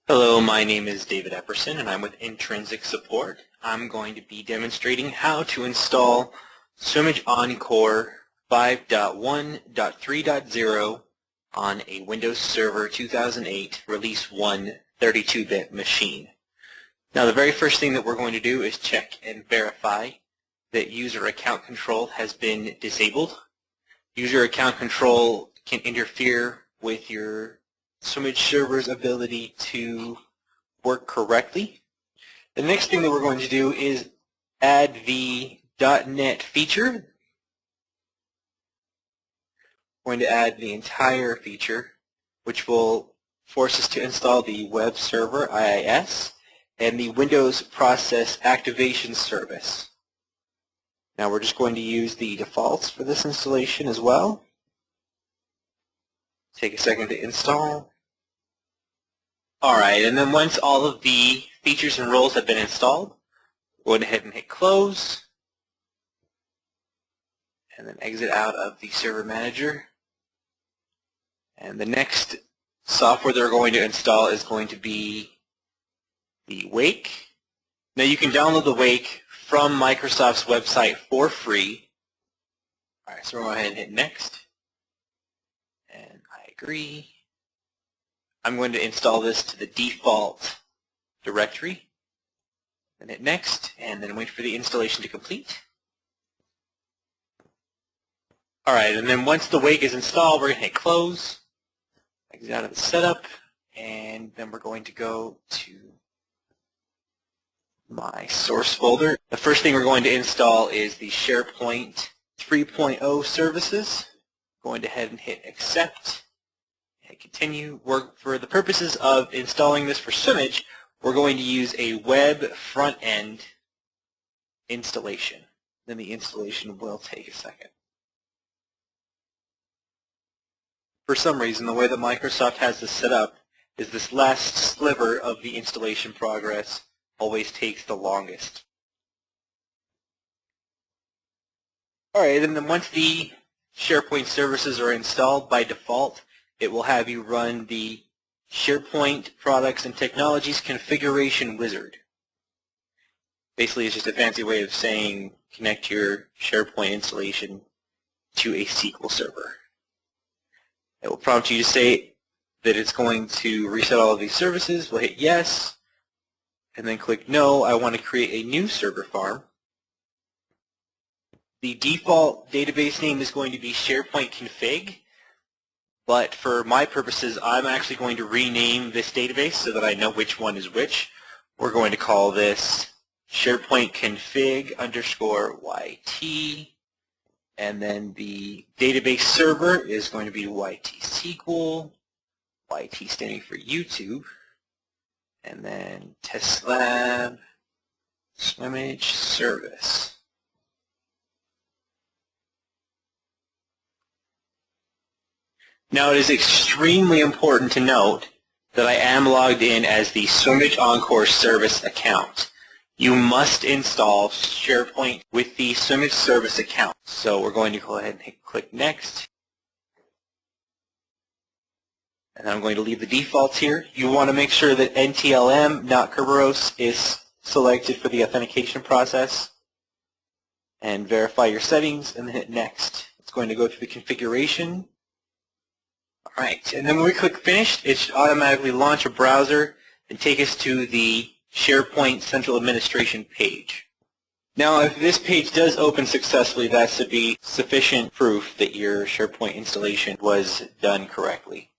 Hello, my name is David Epperson and I'm with Intrinsic Support. I'm going to be demonstrating how to install Swimage Encore 5.1.3.0 on a Windows Server 2008 Release 1 32-bit machine. Now the very first thing that we're going to do is check and verify that user account control has been disabled. User account control can interfere with your Swimage Server's ability to work correctly. The next thing that we're going to do is add the .NET feature. We're going to add the entire feature, which will force us to install the web server IIS and the Windows Process Activation Service. Now we're just going to use the defaults for this installation as well. Take a second to install. Alright, and then once all of the features and roles have been installed, go ahead and hit close, and then exit out of the Server Manager. And the next software that we're going to install is going to be the WAIK. Now you can download the WAIK from Microsoft's website for free. Alright, so we're going to go ahead and hit next. And I agree. I'm going to install this to the default directory. Then hit next, and then wait for the installation to complete. Alright, and then once the WAIK is installed, we're going to hit close, exit out of the setup, and then we're going to go to my source folder. The first thing we're going to install is the Sharepoint 3.0 services. Going to head and hit accept. Continue. For the purposes of installing this for Swimage, we're going to use a web front-end installation. Then the installation will take a second. For some reason, the way that Microsoft has this set up is this last sliver of the installation progress always takes the longest. Alright, and then once the SharePoint services are installed by default, it will have you run the SharePoint Products and Technologies Configuration Wizard. Basically, it's just a fancy way of saying connect your SharePoint installation to a SQL Server. It will prompt you to say that it's going to reset all of these services. We'll hit yes, and then click no. I want to create a new server farm. The default database name is going to be SharePoint Config. But for my purposes, I'm actually going to rename this database so that I know which one is which. We're going to call this SharePoint Config _YT, and then the database server is going to be YT SQL, YT standing for YouTube, and then Test Lab Swimage Service. Now it is extremely important to note that I am logged in as the Swimage Encore Service account. You must install SharePoint with the Swimage Service account. So we're going to go ahead and click Next. And I'm going to leave the defaults here. You want to make sure that NTLM, not Kerberos, is selected for the authentication process. And verify your settings, and then hit Next. It's going to go through the configuration. Alright, and then when we click Finish, it should automatically launch a browser and take us to the SharePoint Central Administration page. Now, if this page does open successfully, that should be sufficient proof that your SharePoint installation was done correctly.